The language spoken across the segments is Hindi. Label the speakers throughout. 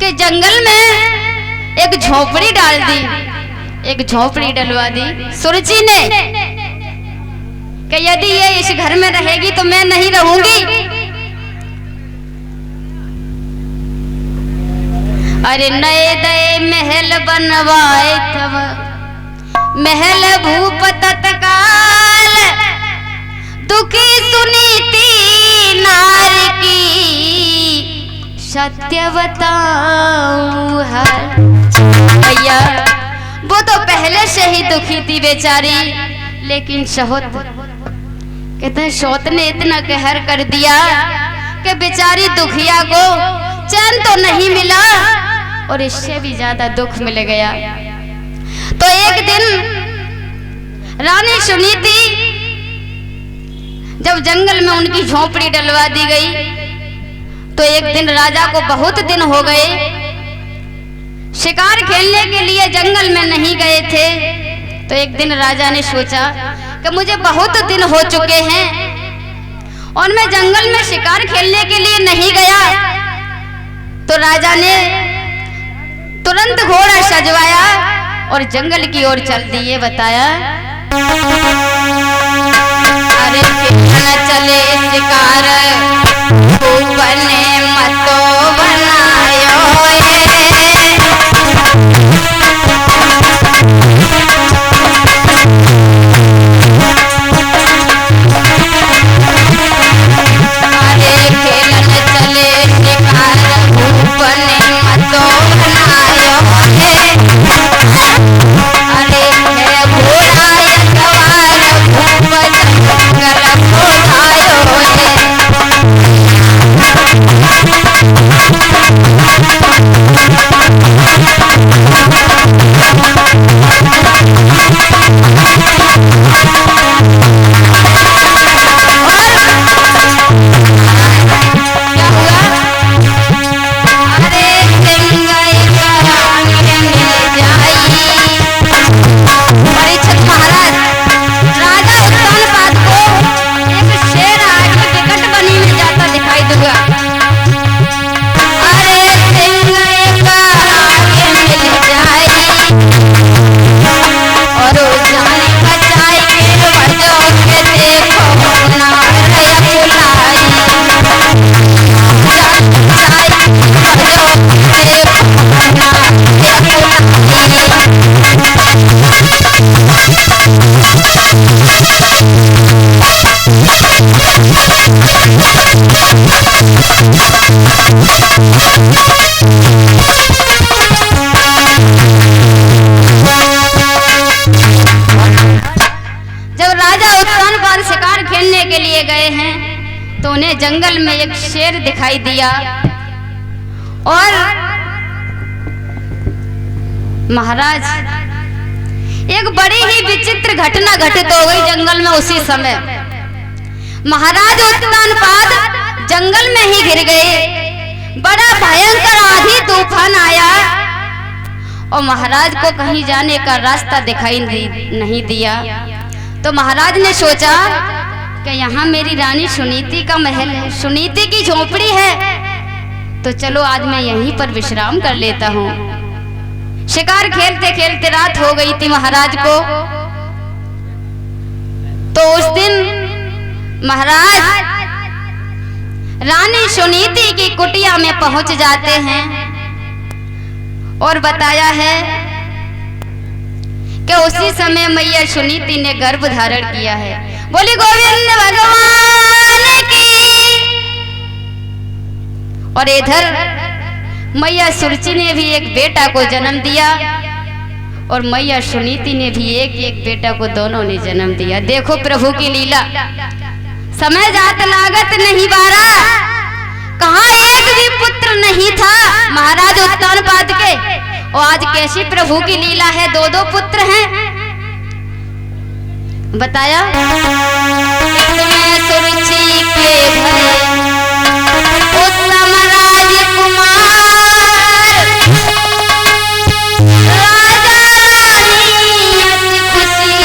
Speaker 1: कि जंगल में एक झोपड़ी डाल दी, एक झोपड़ी डलवा दी सुरुचि ने कि यदि ये इस घर में रहेगी तो मैं नहीं रहूंगी। अरे नए नए महल बनवाए तब महल भूप तत्काल दुखी सुनीति नार की सत्य बताऊं हर। भैया वो तो पहले से ही दुखी थी बेचारी, लेकिन सहोत कहते हैं सौत ने इतना कहर कर दिया कि बेचारी दुखिया को चैन तो नहीं मिला और इससे भी ज्यादा दुख मिल गया। तो एक दिन रानी सुनीति जब जंगल में उनकी झोपड़ी डलवा दी गई तो एक दिन राजा को बहुत दिन हो गए शिकार खेलने के लिए जंगल में नहीं गए थे। तो एक दिन राजा ने सोचा कि मुझे बहुत दिन हो चुके हैं और मैं जंगल में शिकार खेलने के लिए नहीं गया। तो राजा ने तुरंत घोड़ा सजवाया और जंगल की ओर चल दिए। बताया अरे कितना चले शिकार बने मतो बनायो अरे खेलन चले शिकार बने मतो बनायो अरे है घोड़ा सवार भूप जंगल खोधायो जंगल में एक शेर दिखाई दिया और महाराज एक बड़ी ही विचित्र घटना घटित हो गई जंगल में। उसी समय महाराज उत्तानपाद जंगल में ही गिर गए। बड़ा भयंकर आंधी तूफान आया और महाराज को कहीं जाने का रास्ता दिखाई नहीं दिया। तो महाराज ने सोचा कि यहाँ मेरी रानी सुनीति का महल है, सुनीति की झोपड़ी है, तो चलो आज मैं यहीं पर विश्राम कर लेता हूँ। शिकार खेलते खेलते रात हो गई थी महाराज को। तो उस दिन महाराज रानी सुनीति की कुटिया में पहुंच जाते हैं और बताया है कि उसी समय मैया सुनीति ने गर्भ धारण किया है। बोली गोविंद भगवान की। और इधर मैया सुरुचि ने भी एक बेटा को जन्म दिया और मैया सुनीति ने भी एक एक बेटा को, दोनों ने जन्म दिया। देखो प्रभु की लीला, समय जात लागत नहीं बारा, कहाँ एक भी पुत्र नहीं था महाराज उत्तानपाद के, और आज कैसी प्रभु की लीला है, दो दो पुत्र हैं। बताया इसमें सुरुचि के भय उत्तम राजकुमार, राजा रानी अति खुशी,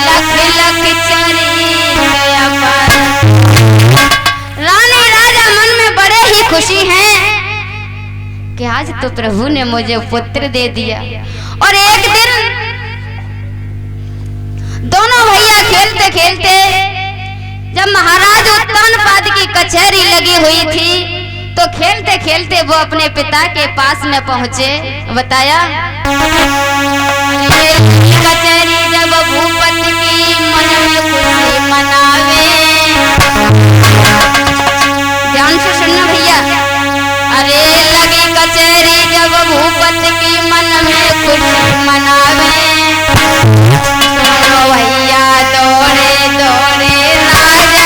Speaker 1: लख लख चरी गया पार। रानी राजा मन में बड़े ही खुशी हैं कि आज तो प्रभु ने मुझे पुत्र दे दिया। और एक दिन दोनों भैया खेलते खेलते जब महाराज उत्तानपाद की कचहरी लगी हुई थी तो खेलते खेलते वो अपने पिता के पास में पहुंचे। बताया कचहरी जब भूपति की मन में खुशी मनावे, ध्यान से सुनना भैया। अरे लगी कचहरी जब भूपति की मन में खुशी मनावे, तो भैया दौड़े दौड़े राजा के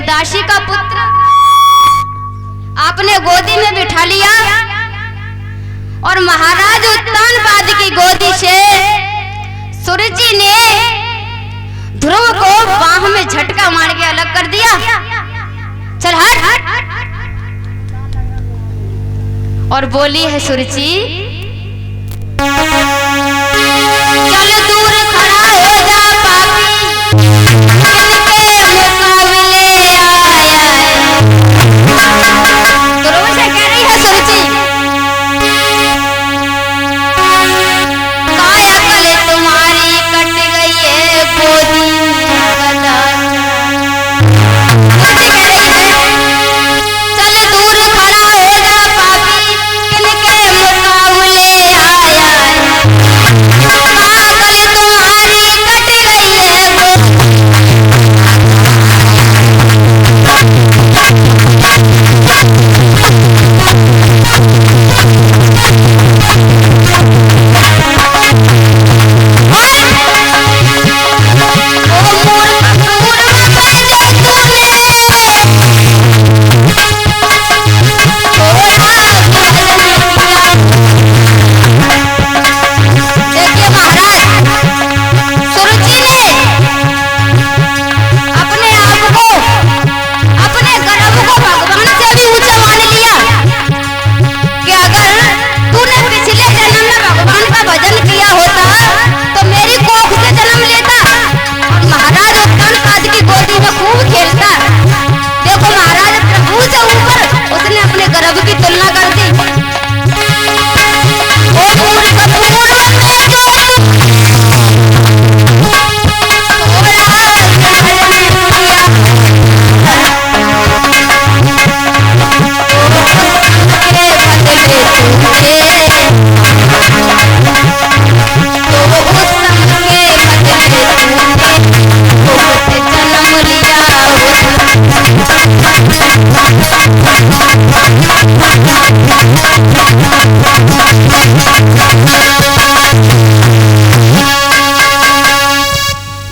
Speaker 1: दासी का पुत्र आपने गोदी में बिठा लिया और महाराज उत्तानपाद की गोदी से सूर्यजी ने ध्रुव को बाह में झटका मार के अलग कर दिया। चल हट। और बोली है सूर्यजी, चल दूर खड़ा हो जा पापी, मुकाबले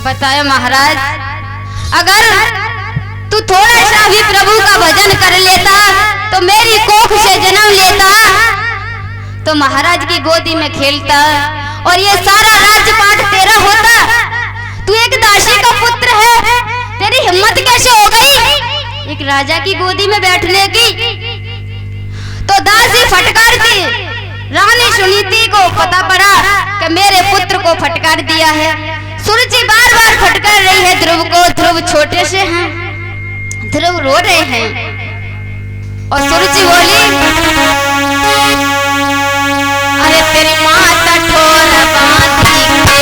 Speaker 1: बताया महाराज, अगर तू थोड़ा सा भी प्रभु का भजन कर लेता तो मेरी कोख से जन्म लेता तो महाराज की गोदी में खेलता और ये सारा राजपाट तेरा होता। तू एक दासी का पुत्र है, तेरी हिम्मत कैसे हो गई एक राजा की गोदी में बैठने की? तो दासी फटकारती, रानी सुनीति को पता पड़ा कि मेरे पुत्र को फटकार दिया है। सुरुचि बार बार फटकार रही है ध्रुव को। ध्रुव छोटे से हैं, ध्रुव रो रहे हैं और सुरुचि बोली, अरे तेरी माता ठोर बांधी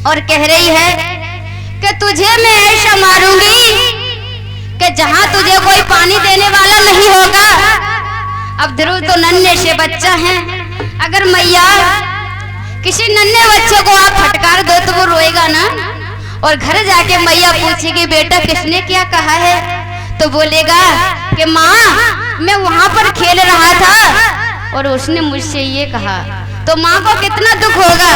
Speaker 1: और कह रही है कि तुझे मैं ऐसा मारूंगी कि जहां तुझे कोई पानी देने वाला नहीं होगा। अब ध्रुव तो नन्हे से बच्चा है, अगर मैया किसी नन्हे बच्चे को आप फटकार दो तो वो रोएगा ना। और घर जाके मैया पूछेगी बेटा किसने क्या कहा है, तो बोलेगा कि माँ मैं वहां पर खेल रहा था और उसने मुझसे ये कहा। तो माँ को कितना दुख होगा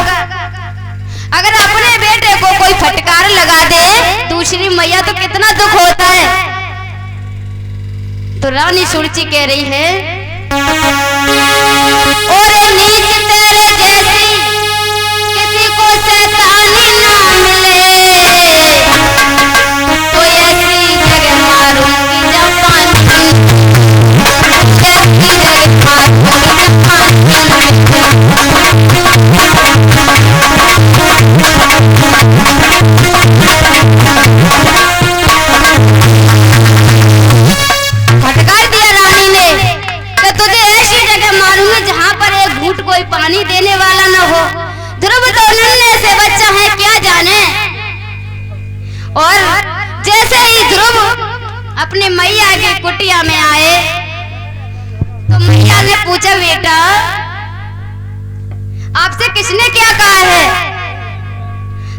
Speaker 1: अगर अपने बेटे को कोई फटकार लगा दे दूसरी मैया, तो कितना दुख होता है। तो रानी सुरुचि कह रही है, और नीच तेरे जैसी किसी को शैतानी ना मिले, तो ऐसी जगह मारूंगी जापानी, ऐसी जगह मारूंगी फटकार दिया रानी ने कि तुझे ऐसी जगह मारूंगी जहां पर एक घूंट कोई पानी देने वाला न हो। ध्रुव तो नन्हे से बच्चा है, क्या जाने। और जैसे ही ध्रुव अपने मैया की कुटिया में आए तो मैया ने पूछा बेटा आपसे किसने क्या कहा है?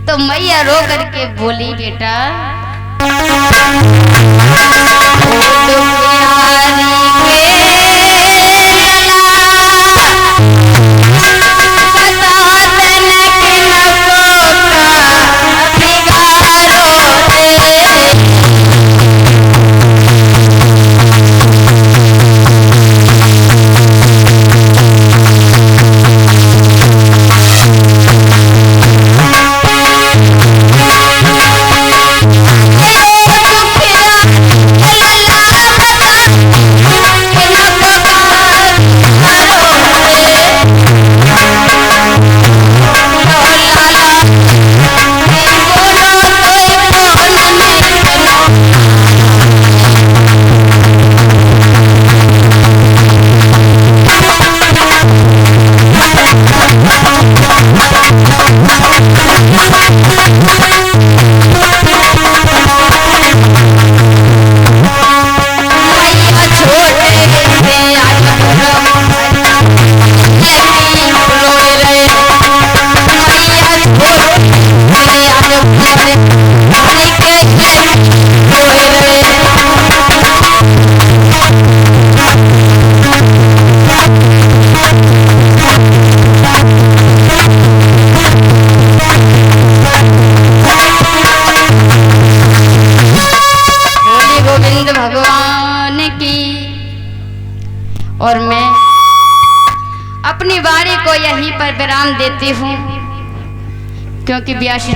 Speaker 1: तो मैया रो करके बोली बेटा अपनी वाणी को यहीं पर विराम देती हूँ, क्योंकि व्यास